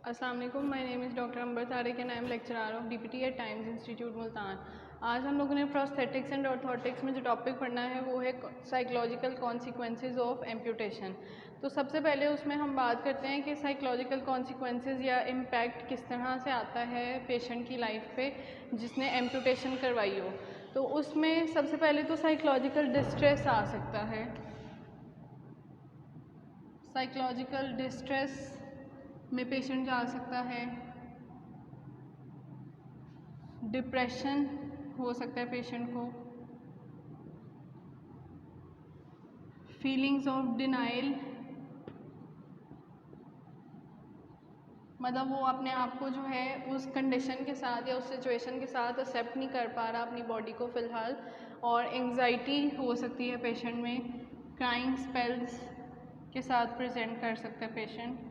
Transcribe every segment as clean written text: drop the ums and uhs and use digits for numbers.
अस्सलाम वालेकुम, my name is doctor Ambar Tariq and I am lecturer of DPT at Times Institute Multan. आज हम लोगों ने प्रोस्थेटिक्स एंड ऑर्थोटिक्स में जो टॉपिक पढ़ना है वो है साइकोलॉजिकल कॉन्सिक्वेंसेज ऑफ एम्पूटेशन। तो सबसे पहले उसमें हम बात करते हैं कि साइकोलॉजिकल कॉन्सिक्वेंसेज या इम्पैक्ट किस तरह से आता है पेशेंट की लाइफ पे जिसने एम्पूटेशन करवाई हो। तो उसमें सबसे पहले तो साइकोलॉजिकल डिस्ट्रेस आ सकता है। साइकोलॉजिकल डिस्ट्रेस में पेशेंट जा सकता है, डिप्रेशन हो सकता है पेशेंट को, फीलिंग्स ऑफ डिनाइल, मतलब वो अपने आप को जो है उस कंडीशन के साथ या उस सिचुएशन के साथ एक्सेप्ट नहीं कर पा रहा अपनी बॉडी को फ़िलहाल, और एंग्जाइटी हो सकती है पेशेंट में, क्राइंग स्पेल्स के साथ प्रेजेंट कर सकता है पेशेंट।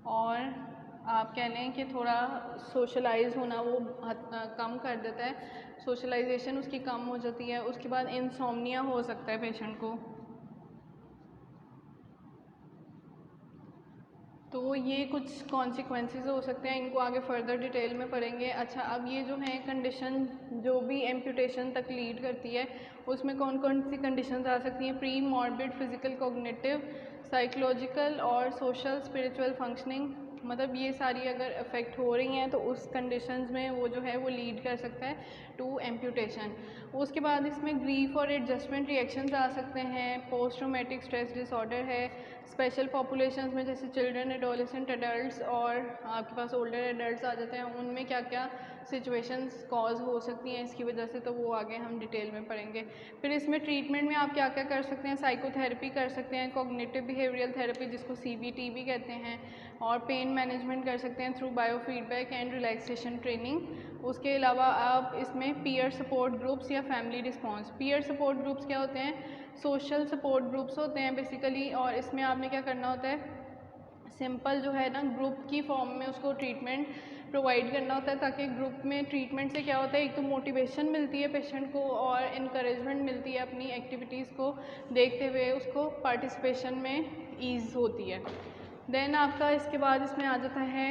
और आप कह लें कि थोड़ा सोशलाइज होना वो कम कर देता है, सोशलाइजेशन उसकी कम हो जाती है। उसके बाद इंसोम्निया हो सकता है पेशेंट को। तो ये कुछ कॉन्सिक्वेंसेस हो सकते हैं, इनको आगे फर्दर डिटेल में पढ़ेंगे। अच्छा, अब ये जो है कंडीशन जो भी एम्पूटेशन तक लीड करती है उसमें कौन कौन सी कंडीशंस आ सकती हैं? Pre morbid, physical, cognitive, psychological और सोशल स्पिरिचुअल फंक्शनिंग, मतलब ये सारी अगर अफेक्ट हो रही हैं तो उस कंडीशंस में वो जो है वो लीड कर सकता है टू एम्पूटेशन। उसके बाद इसमें ग्रीफ और एडजस्टमेंट रिएक्शंस आ सकते हैं, पोस्ट ट्रॉमेटिक स्ट्रेस डिसऑर्डर है, स्पेशल पॉपुलेशंस में जैसे चिल्ड्रन, एडोलेसेंट, एडल्ट्स और आपके पास ओल्डर एडल्ट्स आ जाते हैं, उनमें क्या क्या सिचुएशंस कॉज हो सकती हैं इसकी वजह से, तो वो आगे हम डिटेल में पढ़ेंगे। फिर इसमें ट्रीटमेंट में आप क्या क्या कर सकते हैं? साइकोथेरेपी कर सकते हैं, कॉग्निटिव बिहेवियरल थेरेपी जिसको CBT भी कहते हैं, और पेन मैनेजमेंट कर सकते हैं through bio feedback and relaxation training. उसके अलावा आप इसमें पीयर सपोर्ट ग्रुप्स या family response, peer support groups क्या होते हैं? सोशल सपोर्ट ग्रुप्स होते हैं बेसिकली, और इसमें आपने क्या करना होता है, सिंपल जो है ना ग्रुप की फॉर्म में उसको ट्रीटमेंट प्रोवाइड करना होता है, ताकि ग्रुप में ट्रीटमेंट से क्या होता है, एक तो मोटिवेशन मिलती है पेशेंट को और इनकरेजमेंट मिलती है अपनी एक्टिविटीज़ को देखते हुए, उसको पार्टिसिपेशन में ईज़ होती है। देन आपका इसके बाद इसमें आ जाता है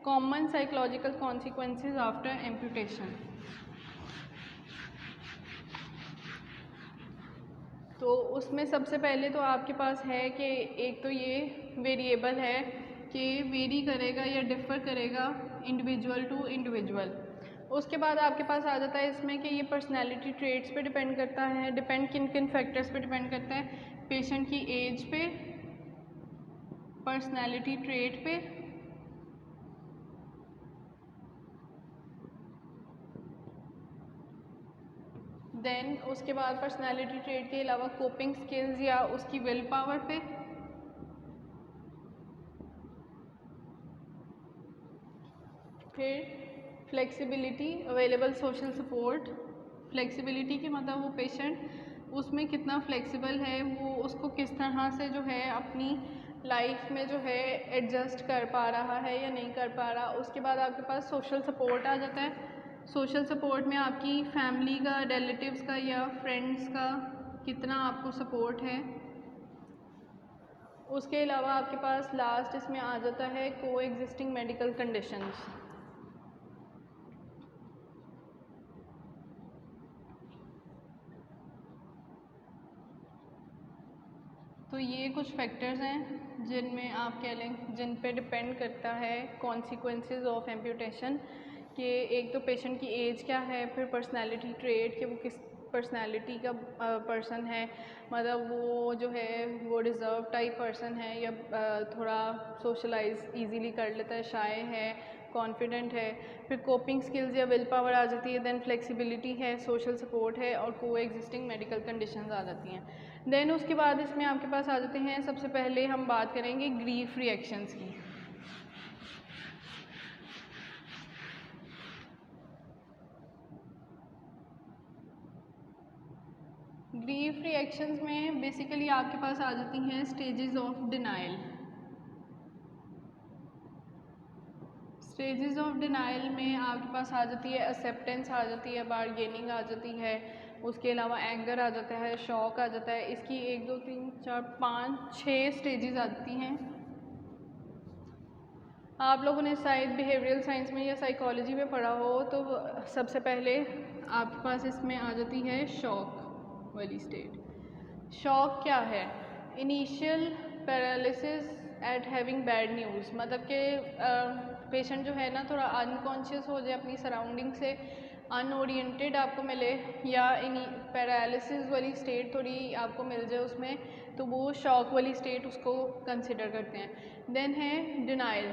common psychological consequences after amputation. तो उसमें सबसे पहले तो आपके पास है कि एक तो ये वेरिएबल है कि वेरी करेगा या डिफ़र करेगा इंडिविजुअल टू इंडिविजुअल। उसके बाद आपके पास आ जाता है इसमें कि ये पर्सनैलिटी ट्रेट्स पे डिपेंड करता है। डिपेंड किन किन फैक्टर्स पे डिपेंड करता है? पेशेंट की एज पे, पर्सनैलिटी ट्रेट पे, देन उसके बाद पर्सनैलिटी ट्रेट के अलावा कोपिंग स्किल्स या उसकी विल पावर पे, फिर flexibility, available social support. Flexibility की मतलब वो पेशेंट उसमें कितना फ्लेक्सिबल है, वो उसको किस तरह से जो है अपनी लाइफ में जो है एडजस्ट कर पा रहा है या नहीं कर पा रहा। उसके बाद आपके पास सोशल सपोर्ट आ जाता है। सोशल सपोर्ट में आपकी फैमिली का, रिलेटिव्स का या फ्रेंड्स का कितना आपको सपोर्ट है। उसके अलावा आपके पास लास्ट इसमें आ जाता है को एग्जिस्टिंग मेडिकल कंडीशंस। तो ये कुछ फैक्टर्स हैं जिनमें आप कह लें जिन पे डिपेंड करता है कॉन्सिक्वेंसेस ऑफ एम्पूटेशन, कि एक तो पेशेंट की एज क्या है, फिर पर्सनैलिटी ट्रेट कि वो किस पर्सनैलिटी का पर्सन है, मतलब वो जो है वो रिज़र्व टाइप पर्सन है या थोड़ा सोशलाइज इजीली कर लेता है, शाय है, कॉन्फिडेंट है। फिर कोपिंग स्किल्स या विल पावर आ जाती है, देन फ्लेक्सिबिलिटी है, सोशल सपोर्ट है, और को एग्जिस्टिंग मेडिकल कंडीशंस आ जाती हैं। देन उसके बाद इसमें आपके पास आ जाते हैं, सबसे पहले हम बात करेंगे ग्रीफ रिएक्शंस की। ग्रीफ रिएक्शंस में बेसिकली आपके पास आ जाती हैं stages of denial. Stages of denial में आपके पास आ जाती है एक्सेप्टेंस आ जाती है, बारगेनिंग आ जाती है, उसके अलावा एंगर आ जाता है, शॉक आ जाता है। इसकी 1 2 3 4 5 6 स्टेजेस आती हैं। आप लोगों ने शायद बिहेवियरल साइंस में या साइकोलॉजी में पढ़ा हो, तो सबसे पहले आपके पास इसमें आ जाती है शॉक वाली स्टेट। शॉक क्या है? Initial paralysis eight having bad news, मतलब कि पेशेंट जो है ना थोड़ा अनकॉन्शियस हो जाए, अपनी सराउंडिंग से अनओरिएंटेड आपको मिले, या पैरालिसिस वाली स्टेट थोड़ी आपको मिल जाए उसमें, तो वो शॉक वाली स्टेट उसको कंसिडर करते हैं। देन है डिनाइल।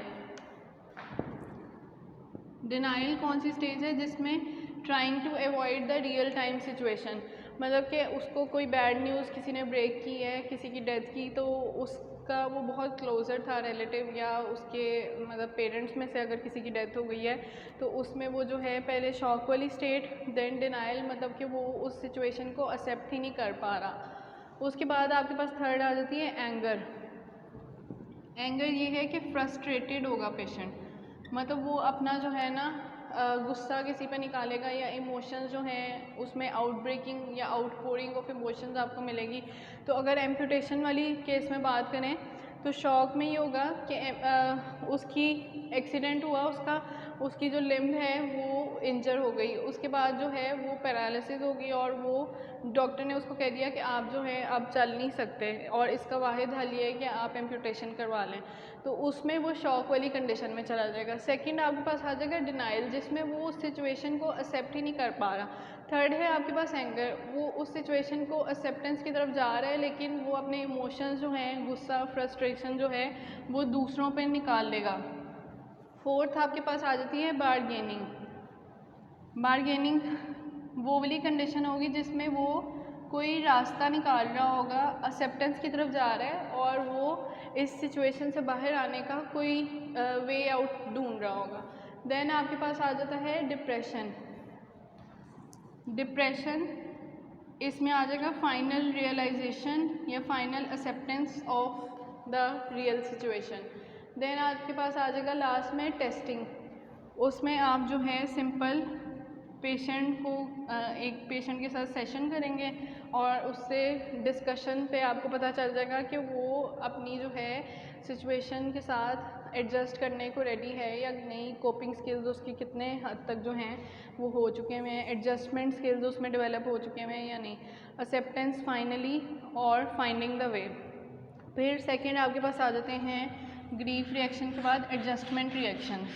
डिनाइल कौन सी स्टेज है? जिसमें trying to avoid the real time situation, मतलब कि उसको कोई बैड न्यूज़ किसी ने ब्रेक की है, किसी की डेथ की, तो उसका वो बहुत क्लोजर था रिलेटिव या उसके मतलब पेरेंट्स में से अगर किसी की डेथ हो गई है, तो उसमें वो जो है पहले शॉक वाली स्टेट, देन डिनाइल, मतलब कि वो उस सिचुएशन को एक्सेप्ट ही नहीं कर पा रहा। उसके बाद आपके पास थर्ड आ जाती है एंगर। एंगर ये है कि फ्रस्ट्रेटेड होगा पेशेंट, मतलब वो अपना जो है ना गुस्सा किसी पे निकालेगा, या इमोशंस जो हैं उसमें आउटब्रेकिंग या आउटपोरिंग ऑफ इमोशंस आपको मिलेगी। तो अगर एम्पुटेशन वाली केस में बात करें, तो शॉक में ये होगा कि उसकी एक्सीडेंट हुआ, उसकी जो लिम्ब है वो इंजर हो गई, उसके बाद जो है वो पैरालिसिस होगी, और वो डॉक्टर ने उसको कह दिया कि आप जो है अब चल नहीं सकते, और इसका वाहिद हल ये है कि आप एम्पुटेशन करवा लें, तो उसमें वो शॉक वाली कंडीशन में चला जाएगा। सेकंड आपके पास आ जाएगा डिनाइल, जिसमें वो उस सिचुएशन को एक्सेप्ट ही नहीं कर पा रहा। थर्ड है आपके पास एंगर, वो उस सिचुएशन को एक्सेप्टेंस की तरफ जा रहा है, लेकिन वो अपने इमोशंस जो हैं, गुस्सा, फ्रस्ट्रेशन जो है वो दूसरों पे निकाल लेगा। फोर्थ आपके पास आ जाती है बारगेनिंग। बारगेनिंग वो वाली कंडीशन होगी जिसमें वो कोई रास्ता निकाल रहा होगा, एक्सेप्टेंस की तरफ जा रहा है, और वो इस सिचुएशन से बाहर आने का कोई वे आउट ढूंढ रहा होगा। देन आपके पास आ जाता है डिप्रेशन। डिप्रेशन इसमें आ जाएगा फाइनल रियलाइजेशन या final acceptance of the real situation. Then आपके पास आ जाएगा लास्ट में टेस्टिंग। उसमें आप जो है सिंपल पेशेंट को एक पेशेंट के साथ सेशन करेंगे, और उससे डिस्कशन पे आपको पता चल जाएगा कि वो अपनी जो है सिचुएशन के साथ एडजस्ट करने को रेडी है या नहीं, कोपिंग स्किल्स उसकी कितने हद तक जो हैं वो हो चुके हैं, एडजस्टमेंट स्किल्स उसमें डेवलप हो चुके हैं या नहीं, एक्सेप्टेंस फाइनली, और फाइंडिंग द वे। फिर सेकंड आपके पास आ जाते हैं ग्रीफ रिएक्शन के बाद एडजस्टमेंट रिएक्शन।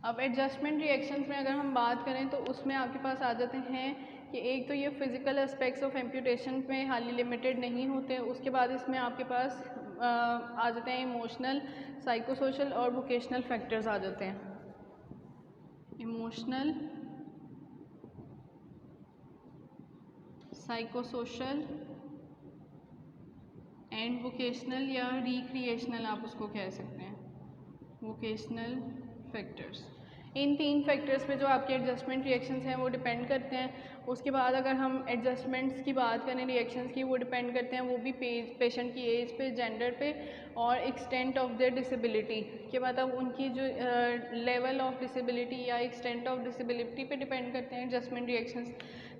अब एडजस्टमेंट रिएक्शंस में अगर हम बात करें, तो उसमें आपके पास आ जाते हैं कि एक तो ये फिज़िकल एस्पेक्ट्स ऑफ एम्पुटेशन में हाली लिमिटेड नहीं होते, उसके बाद इसमें आपके पास आ जाते हैं इमोशनल, साइकोसोशल और वोकेशनल फैक्टर्स आ जाते हैं। इमोशनल, साइकोसोशल एंड वोकेशनल, या रिक्रिएशनल आप उसको कह सकते हैं, वोकेशनल फैक्टर्स। इन तीन फैक्टर्स पे जो आपके एडजस्टमेंट रिएक्शंस हैं वो डिपेंड करते हैं। उसके बाद अगर हम एडजस्टमेंट्स की बात करें रिएक्शंस की, वो डिपेंड करते हैं वो भी पेशेंट की एज पे, जेंडर पे, और एक्सटेंट ऑफ देयर डिसेबिलिटी, कि मतलब उनकी जो लेवल ऑफ डिसेबिलिटी या एक्सटेंट ऑफ डिसेबिलिटी पे डिपेंड करते हैं एडजस्टमेंट रिएक्शंस।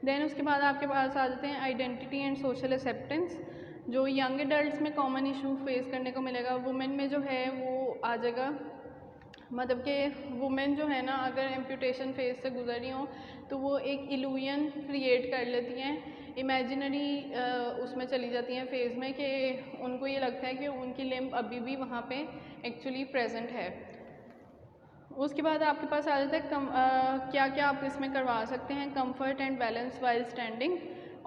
देन उसके बाद आपके पास आ जाते हैं आइडेंटिटी एंड सोशल एक्सेप्टेंस, जो यंग एडल्ट में कॉमन इशू फेस करने को मिलेगा। वुमेन में जो है वो आ जाएगा, मतलब कि वुमेन जो है ना अगर एम्पुटेशन फेज से गुजर रही हों, तो वो एक इल्यूजन क्रिएट कर लेती हैं, इमेजिनरी उसमें चली जाती हैं फेज़ में, कि उनको ये लगता है कि उनकी लिम्ब अभी भी वहाँ पे एक्चुअली प्रेजेंट है। उसके बाद आपके पास आ जाता है क्या क्या आप इसमें करवा सकते हैं, comfort and balance while standing,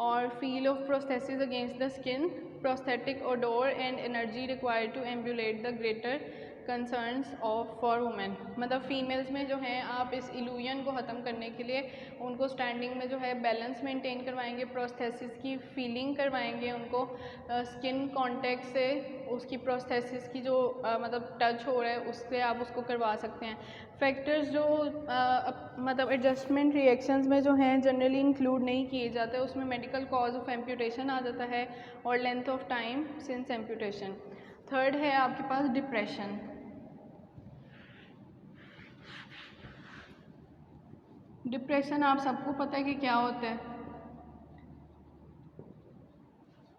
और feel of prosthesis against the skin, prosthetic odour and energy required to ambulate the greater concerns of for women. मतलब फीमेल्स में जो है आप इस इल्यूजन को ख़त्म करने के लिए उनको स्टैंडिंग में जो है बैलेंस मेंटेन करवाएंगे, प्रोस्थेसिस की फीलिंग करवाएंगे उनको, स्किन कांटेक्ट से उसकी प्रोस्थेसिस की जो मतलब टच हो रहा है उससे आप उसको करवा सकते हैं। फैक्टर्स जो मतलब एडजस्टमेंट रिएक्शंस में जो हैं जनरली इंक्लूड नहीं किए जाते, उसमें मेडिकल कॉज ऑफ एम्पुटेशन आ जाता है, और length of time since amputation. Third है आपके पास डिप्रेशन। डिप्रेशन आप सबको पता है कि क्या होता है।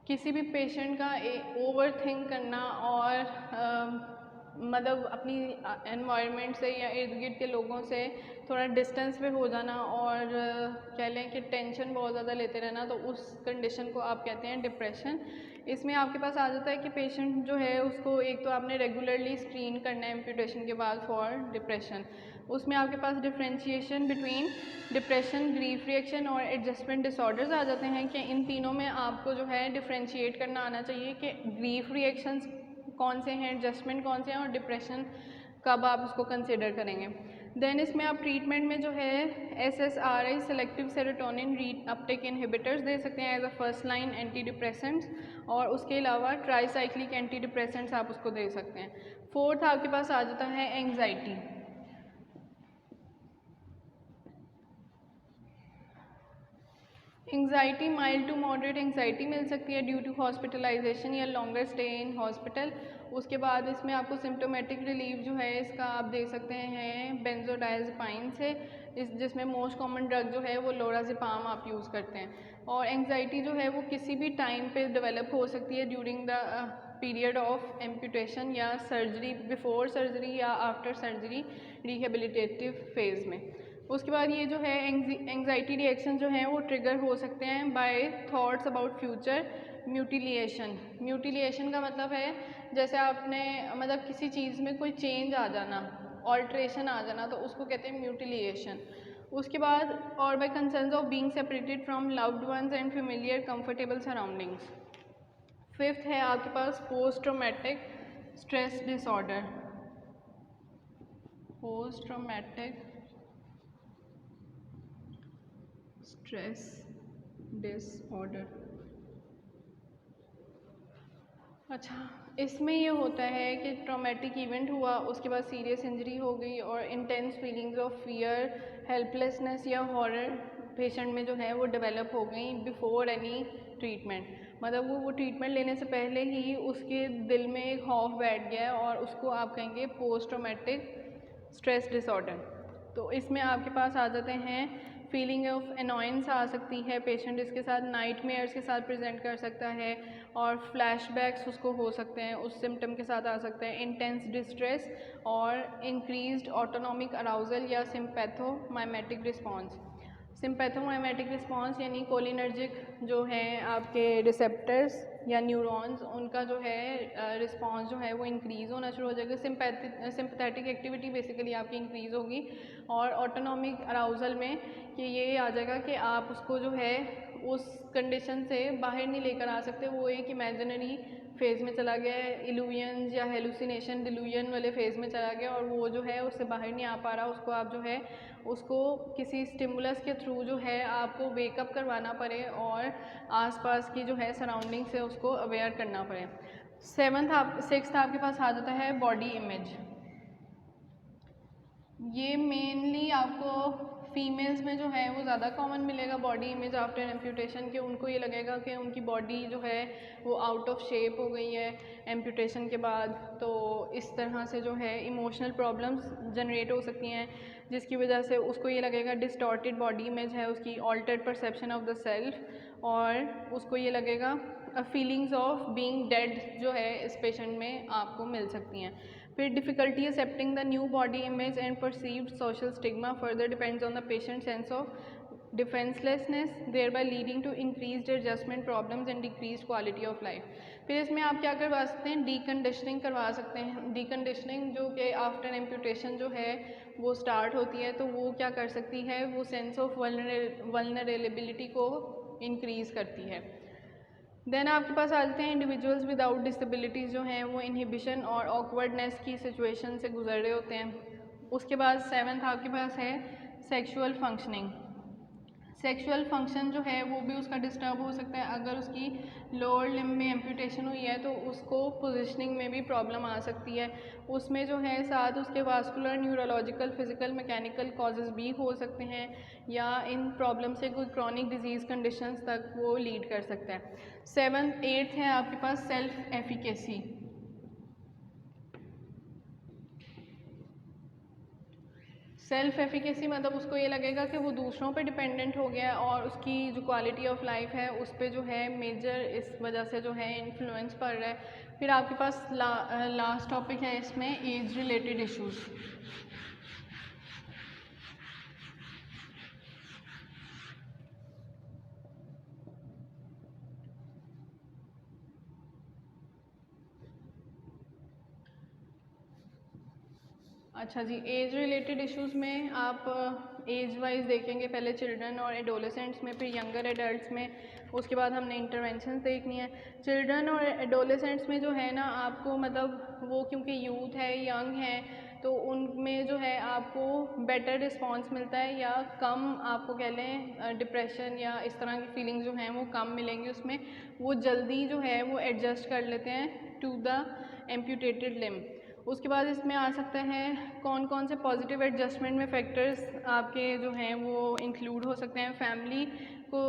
किसी भी पेशेंट का ओवर थिंक करना और मतलब अपनी एनवायरनमेंट से या इर्द गिर्द के लोगों से थोड़ा डिस्टेंस पे हो जाना और कह लें कि टेंशन बहुत ज़्यादा लेते रहना, तो उस कंडीशन को आप कहते हैं डिप्रेशन। इसमें आपके पास आ जाता है कि पेशेंट जो है उसको एक तो आपने रेगुलरली स्क्रीन करना है एम्पुटेशन के बाद फॉर डिप्रेशन। उसमें आपके पास differentiation between depression, grief reaction और एडजस्टमेंट डिसऑर्डर्स आ जाते हैं कि इन तीनों में आपको जो है डिफ्रेंशिएट करना आना चाहिए कि ग्रीफ रिएक्शंस कौन से हैं, एडजस्टमेंट कौन से हैं और डिप्रेशन कब आप उसको कंसिडर करेंगे। देन इसमें आप ट्रीटमेंट में जो है SSRI selective serotonin reuptake inhibitors दे सकते हैं as a first line antidepressants, और उसके अलावा ट्राईसाइक्लिक एंटी डिप्रेसेंट्स आप उसको दे सकते हैं। फोर्थ आपके पास आ जाता है anxiety. Anxiety mild to moderate anxiety मिल सकती है ड्यू टू हॉस्पिटलाइजेशन या लॉन्गर स्टे इन हॉस्पिटल। उसके बाद इसमें आपको सिम्टोमेटिक रिलीफ जो है इसका आप दे सकते हैं बेंजोडायज़ेपाइन से, जिसमें मोस्ट कॉमन ड्रग जो है वो लोराज़ेपाम आप यूज़ करते हैं। और एंग्जाइटी जो है वो किसी भी टाइम पे डेवलप हो सकती है during the period of amputation या सर्जरी, बिफोर सर्जरी या आफ्टर सर्जरी रिहेबिलिटेटिव फेज़ में। उसके बाद ये जो है एंग्जाइटी रिएक्शन जो हैं वो ट्रिगर हो सकते हैं बाय थॉट्स अबाउट फ्यूचर म्यूटिलिएशन। म्यूटिलिएशन का मतलब है जैसे आपने मतलब किसी चीज़ में कोई चेंज आ जाना, ऑल्ट्रेशन आ जाना, तो उसको कहते हैं म्यूटिलिएशन। उसके बाद और by concerns of being separated from loved ones and familiar comfortable surroundings. Fifth है आपके पास post traumatic stress disorder. Post traumatic stress disorder. अच्छा, इसमें ये होता है कि ट्रॉमेटिक इवेंट हुआ, उसके बाद सीरियस इंजरी हो गई और intense feelings of fear, helplessness या हॉरर पेशेंट में जो है वो डेवलप हो गई बिफोर एनी ट्रीटमेंट। मतलब वो ट्रीटमेंट लेने से पहले ही उसके दिल में एक खौफ बैठ गया है और उसको आप कहेंगे पोस्ट ट्रॉमेटिक स्ट्रेस डिसऑर्डर। तो इसमें आपके पास आ जाते हैं फीलिंग ऑफ एनॉयंस आ सकती है, पेशेंट इसके साथ नाइटमेयर्स के साथ प्रेजेंट कर सकता है और फ्लैशबैक्स उसको हो सकते हैं, उस सिम्टम के साथ आ सकते हैं, इंटेंस डिस्ट्रेस और इंक्रीज्ड ऑटोनॉमिक अराउजल या सिम्पैथोमाइमेटिक रिस्पॉन्स। सिम्पैथोमाइमेटिक रिस्पॉन्स यानी कोलिनर्जिक जो है आपके रिसेप्टर्स या न्यूरॉन्स, उनका जो है रिस्पॉन्स जो है वो इंक्रीज़ होना शुरू हो जाएगा। सिंपैथेटिक एक्टिविटी बेसिकली आपकी इंक्रीज़ होगी और ऑटोनॉमिक अराउजल में कि ये आ जाएगा कि आप उसको जो है उस कंडीशन से बाहर नहीं लेकर आ सकते, वो एक इमेजिनरी फेज़ में चला गया है, इल्यूजन्स या हेलुसिनेशन डिल्यूजन वाले फेज़ में चला गया और वो जो है उससे बाहर नहीं आ पा रहा। उसको आप जो है उसको किसी स्टिमुलस के थ्रू जो है आपको वेकअप करवाना पड़े और आसपास की जो है सराउंडिंग से उसको अवेयर करना पड़े। सिक्स्थ आपके पास आ जाता है बॉडी इमेज। ये मेनली आपको फीमेल्स में जो है वो ज़्यादा कॉमन मिलेगा बॉडी इमेज आफ्टर एम्पुटेशन के। उनको ये लगेगा कि उनकी बॉडी जो है वो आउट ऑफ शेप हो गई है एम्पुटेशन के बाद, तो इस तरह से जो है इमोशनल प्रॉब्लम्स जनरेट हो सकती हैं जिसकी वजह से उसको ये लगेगा डिस्टॉर्टेड बॉडी इमेज है उसकी, altered perception of the self, और उसको ये लगेगा फीलिंग्स ऑफ बीइंग डेड जो है इस पेशेंट में आपको मिल सकती हैं। फिर difficulty accepting the new body image and perceived social stigma further depends on the patient sense of defencelessness thereby leading to increased adjustment problems and decreased quality of life. फिर इसमें आप क्या करवा सकते हैं, डीकंडीशनिंग करवा सकते हैं। डीकंडीशनिंग जो कि आफ्टर एम्पुटेशन जो है वो स्टार्ट होती है, तो वो क्या कर सकती है, वो सेंस ऑफ वल्नरेबिलिटी को इंक्रीज़ करती है। देन आपके पास आ जाते हैं इंडिविजुअल्स विदाउट डिसेबिलिटीज़ जो हैं वो इनहिबिशन और ऑकवर्डनेस की सिचुएशन से गुजर रहे होते हैं। उसके बाद सेवन्थ आपके पास है सेक्सुअल फंक्शनिंग। सेक्सुअल फंक्शन जो है वो भी उसका डिस्टर्ब हो सकता है। अगर उसकी लोअर लिम्ब में एम्पुटेशन हुई है तो उसको पोजीशनिंग में भी प्रॉब्लम आ सकती है। उसमें जो है साथ उसके vascular, neurological, physical, mechanical causes भी हो सकते हैं या इन प्रॉब्लम से कोई क्रॉनिक डिजीज़ कंडीशंस तक वो लीड कर सकता है। एट्थ है आपके पास सेल्फ एफिकेसी। सेल्फ एफिकेसी मतलब उसको ये लगेगा कि वो दूसरों पे डिपेंडेंट हो गया और उसकी जो क्वालिटी ऑफ लाइफ है उस पे जो है मेजर इस वजह से जो है इन्फ्लुएंस पड़ रहा है। फिर आपके पास लास्ट टॉपिक है इसमें एज रिलेटेड इश्यूज़। अच्छा जी, एज रिलेटेड इश्यूज़ में आप एज वाइज देखेंगे, पहले चिल्ड्रन और एडोलेसेंट्स में, फिर यंगर एडल्ट्स में, उसके बाद हमने इंटरवेंशंस देखनी है। चिल्ड्रन और एडोलेसेंट्स में जो है ना आपको मतलब वो क्योंकि यूथ है, यंग है, तो उनमें जो है आपको बेटर रिस्पांस मिलता है या कम आपको कह लें डिप्रेशन या इस तरह की फीलिंग्स जो हैं वो कम मिलेंगी उसमें। वो जल्दी जो है वो एडजस्ट कर लेते हैं टू द एम्प्यूटेटेड लिम्ब। उसके बाद इसमें आ सकता है कौन कौन से पॉजिटिव एडजस्टमेंट में फैक्टर्स आपके जो हैं वो इंक्लूड हो सकते हैं। फैमिली को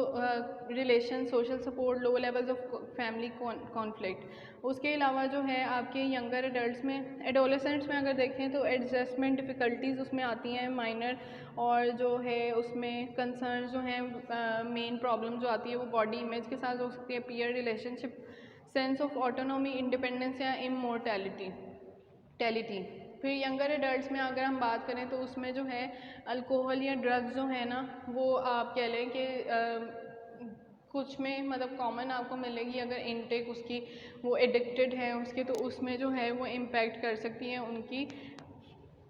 relation, social support, low levels of family conflict. उसके अलावा जो है आपके यंगर एडल्ट्स में, एडोलेसेंट्स में अगर देखें तो एडजस्टमेंट डिफ़िकल्टीज़ उसमें आती हैं माइनर, और जो है उसमें कंसर्न जो हैं मेन प्रॉब्लम जो आती है वो बॉडी इमेज के साथ हो सकती है, peer relationship, sense of autonomy, independence या इमोर्टैलिटी। फिर यंगर एडल्ट्स में अगर हम बात करें तो उसमें जो है अल्कोहल या ड्रग्स जो है ना वो आप कह लें कि कुछ में मतलब कॉमन आपको मिलेगी अगर इनटेक उसकी वो एडिक्टेड है उसके, तो उसमें जो है वो इम्पैक्ट कर सकती हैं उनकी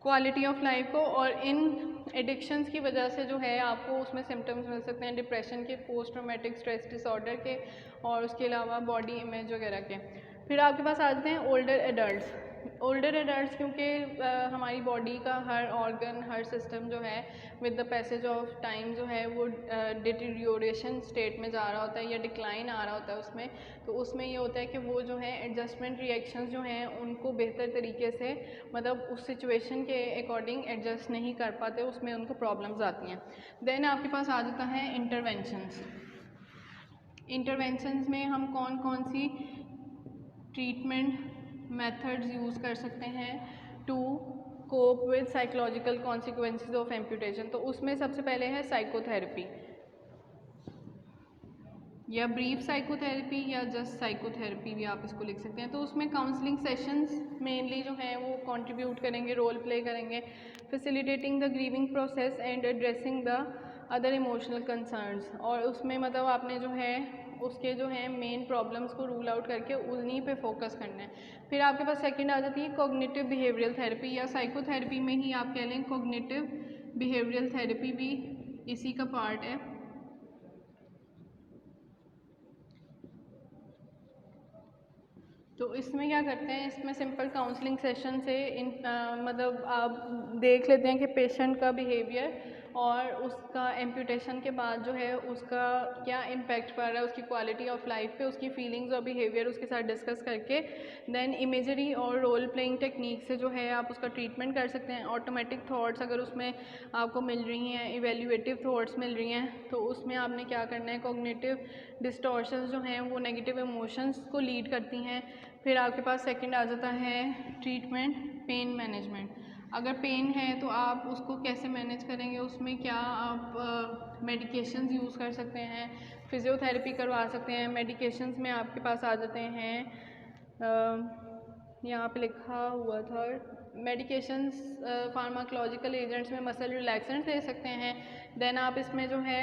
क्वालिटी ऑफ लाइफ को। और इन एडिक्शंस की वजह से जो है आपको उसमें सिम्टम्स मिल सकते हैं डिप्रेशन के, पोस्ट ट्रॉमेटिक स्ट्रेस डिसऑर्डर के, और उसके अलावा बॉडी इमेज वगैरह के। फिर आपके पास आ जाते हैं ओल्डर एडल्ट्स। ओल्डर एडल्ट्स क्योंकि हमारी बॉडी का हर ऑर्गन, हर सिस्टम जो है with the passage of time जो है वो डिटीरियोरेशन स्टेट में जा रहा होता है या डिक्लाइन आ रहा होता है उसमें, तो उसमें ये होता है कि वो जो है एडजस्टमेंट रिएक्शंस जो हैं उनको बेहतर तरीके से मतलब उस सिचुएशन के अकॉर्डिंग एडजस्ट नहीं कर पाते, उसमें उनको प्रॉब्लम्स आती हैं। देन आपके पास आ जाता है इंटरवेंशंस। इंटरवेंशंस में हम कौन कौन सी ट्रीटमेंट मेथड्स यूज़ कर सकते हैं to cope with psychological consequences of amputation. तो उसमें सबसे पहले है साइकोथेरेपी या ब्रीफ साइकोथेरेपी या जस्ट साइकोथेरेपी भी आप इसको लिख सकते हैं। तो उसमें काउंसलिंग सेशंस मेनली जो हैं वो कंट्रीब्यूट करेंगे, रोल प्ले करेंगे, facilitating the grieving process and addressing the other emotional concerns. और उसमें मतलब आपने जो है उसके जो है मेन प्रॉब्लम्स को रूल आउट करके उन्हीं पे फोकस करना है। फिर आपके पास सेकंड आ जाती है कॉग्निटिव बिहेवियरल थेरेपी या साइकोथेरेपी में ही आप कह लें कॉग्निटिव बिहेवियरल थेरेपी भी इसी का पार्ट है। तो इसमें क्या करते हैं, इसमें सिंपल काउंसलिंग सेशन से मतलब आप देख लेते हैं कि पेशेंट का बिहेवियर और उसका एम्प्यूटेशन के बाद जो है उसका क्या इम्पैक्ट पड़ रहा है उसकी क्वालिटी ऑफ लाइफ पे, उसकी फीलिंग्स और बिहेवियर उसके साथ डिस्कस करके देन इमेजरी और रोल प्लेइंग टेक्निक से जो है आप उसका ट्रीटमेंट कर सकते हैं। ऑटोमेटिक थॉट्स अगर उसमें आपको मिल रही हैं, इवेल्युएटिव थॉट्स मिल रही हैं, तो उसमें आपने क्या करना है, कॉग्निटिव डिस्टॉर्शंस जो हैं वो नेगेटिव इमोशंस को लीड करती हैं। फिर आपके पास सेकंड आ जाता है ट्रीटमेंट पेन मैनेजमेंट। अगर पेन है तो आप उसको कैसे मैनेज करेंगे, उसमें क्या आप मेडिकेशंस यूज़ कर सकते हैं, फिज़ियोथेरेपी करवा सकते हैं। मेडिकेशंस में आपके पास आ जाते हैं यहाँ पे लिखा हुआ था मेडिकेशंस, फार्माकोलॉजिकल एजेंट्स में मसल रिलैक्सेंट्स ले सकते हैं। देन आप इसमें जो है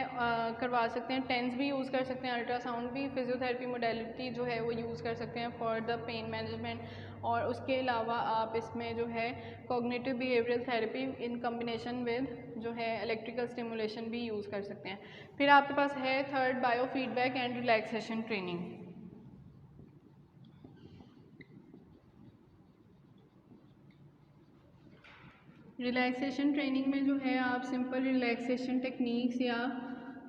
करवा सकते हैं, टेंस भी यूज़ कर सकते हैं, अल्ट्रासाउंड भी, फिजियोथेरेपी मोडेलिटी जो है वो यूज़ कर सकते हैं फॉर द पेन मैनेजमेंट। और उसके अलावा आप इसमें जो है cognitive behavioural therapy in combination with जो है इलेक्ट्रिकल स्टिमुलेशन भी यूज़ कर सकते हैं। फिर आपके पास है third bio feedback and relaxation training. Relaxation training में जो है आप सिंपल रिलैक्सेशन टेक्निक्स या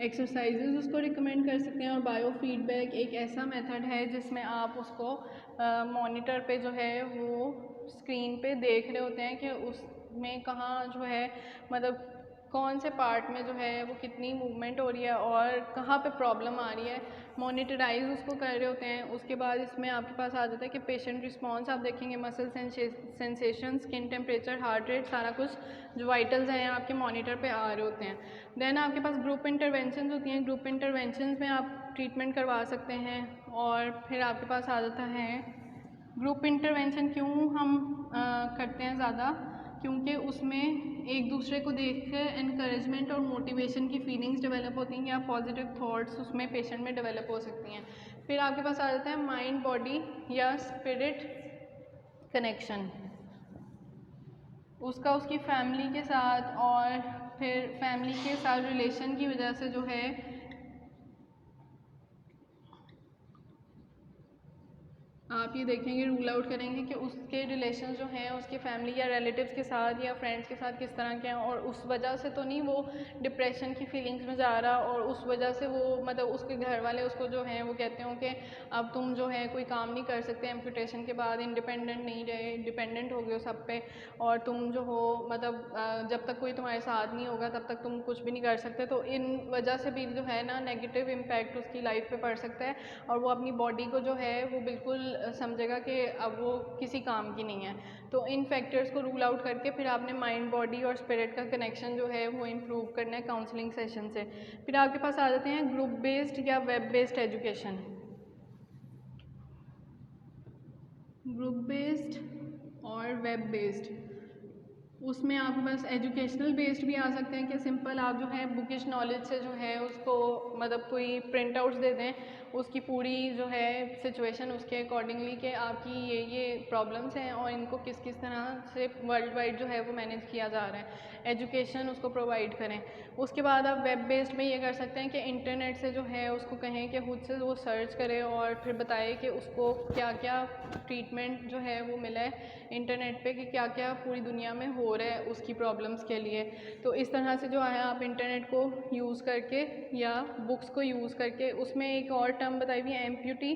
एक्सरसाइजेज उसको रिकमेंड कर सकते हैं। और बायो फीडबैक एक ऐसा मेथड है जिसमें आप उसको मॉनिटर पे जो है वो स्क्रीन पे देख रहे होते हैं कि उसमें कहाँ जो है मतलब कौन से पार्ट में जो है वो कितनी मूवमेंट हो रही है और कहाँ पे प्रॉब्लम आ रही है, मॉनिटराइज उसको कर रहे होते हैं। उसके बाद इसमें आपके पास आ जाता है कि पेशेंट रिस्पॉन्स आप देखेंगे, muscle sensation, skin temperature, heart rate, सारा कुछ जो वाइटल्स हैं आपके मॉनिटर पे आ रहे होते हैं। देन आपके पास ग्रुप इंटरवेंशन होती हैं। ग्रुप इंटरवेंशन में आप ट्रीटमेंट करवा सकते हैं। और फिर आपके पास आ जाता है ग्रुप इंटरवेंशन क्यों हम करते हैं ज़्यादा, क्योंकि उसमें एक दूसरे को देख कर इनकरेजमेंट और मोटिवेशन की फीलिंग्स डेवलप होती हैं या पॉजिटिव थॉट्स उसमें पेशेंट में डेवलप हो सकती हैं। फिर आपके पास आ जाता है माइंड बॉडी या स्पिरिट कनेक्शन, उसका उसकी फैमिली के साथ और फिर फैमिली के साथ रिलेशन की वजह से जो है आप ये देखेंगे, रूल आउट करेंगे कि उसके रिलेशन जो हैं उसके फैमिली या रिलेटिव्स के साथ या फ्रेंड्स के साथ किस तरह के हैं, और उस वजह से तो नहीं वो डिप्रेशन की फीलिंग्स में जा रहा और उस वजह से वो मतलब उसके घर वाले उसको जो हैं वो कहते हो कि अब तुम जो है कोई काम नहीं कर सकते, एम्पुटेशन के बाद इंडिपेंडेंट नहीं रहे, डिपेंडेंट हो गए हो सब पे, और तुम जो हो मतलब जब तक कोई तुम्हारे साथ नहीं होगा तब तक तुम कुछ भी नहीं कर सकते। तो इन वजह से भी जो है ना नेगेटिव इम्पैक्ट उसकी लाइफ पे पड़ सकता है और वो अपनी बॉडी को जो है वो बिल्कुल समझेगा कि अब वो किसी काम की नहीं है। तो इन फैक्टर्स को रूल आउट करके फिर आपने माइंड बॉडी और स्पिरिट का कनेक्शन जो है वो इम्प्रूव करना है काउंसलिंग सेशन से। फिर आपके पास आ जाते हैं ग्रुप बेस्ड या web based education. Group based और वेब बेस्ड, उसमें आपके पास एजुकेशनल बेस्ड भी आ सकते हैं कि सिंपल आप जो है बुकिश नॉलेज से जो है उसको मतलब कोई प्रिंट आउट्स दे दें, उसकी पूरी जो है सिचुएशन उसके अकॉर्डिंगली कि आपकी ये प्रॉब्लम्स हैं और इनको किस किस तरह से वर्ल्ड वाइड जो है वो मैनेज किया जा रहा है, एजुकेशन उसको प्रोवाइड करें। उसके बाद आप वेब बेस्ड में ये कर सकते हैं कि इंटरनेट से जो है उसको कहें कि खुद से वो सर्च करे और फिर बताए कि उसको क्या क्या ट्रीटमेंट जो है वो मिला है इंटरनेट पे, कि क्या क्या पूरी दुनिया में हो रहा है उसकी प्रॉब्लम्स के लिए। तो इस तरह से जो है आप इंटरनेट को यूज़ करके या बुक्स को यूज़ करके, उसमें एक और टर्म बताई हुई है एम्प्यूटी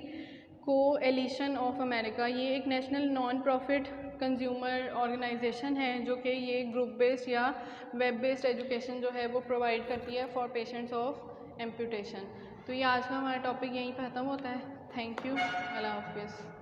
कोएलिशन ऑफ अमेरिका, ये एक national non profit consumer organisation है जो कि ये ग्रुप बेस्ड या वेब बेस्ड एजुकेशन जो है वो प्रोवाइड करती है फॉर पेशेंट्स ऑफ एम्प्यूटेशन। तो ये आज का हमारा टॉपिक यहीं पर ख़त्म होता है। थैंक यू, अल्लाह हाफिज़।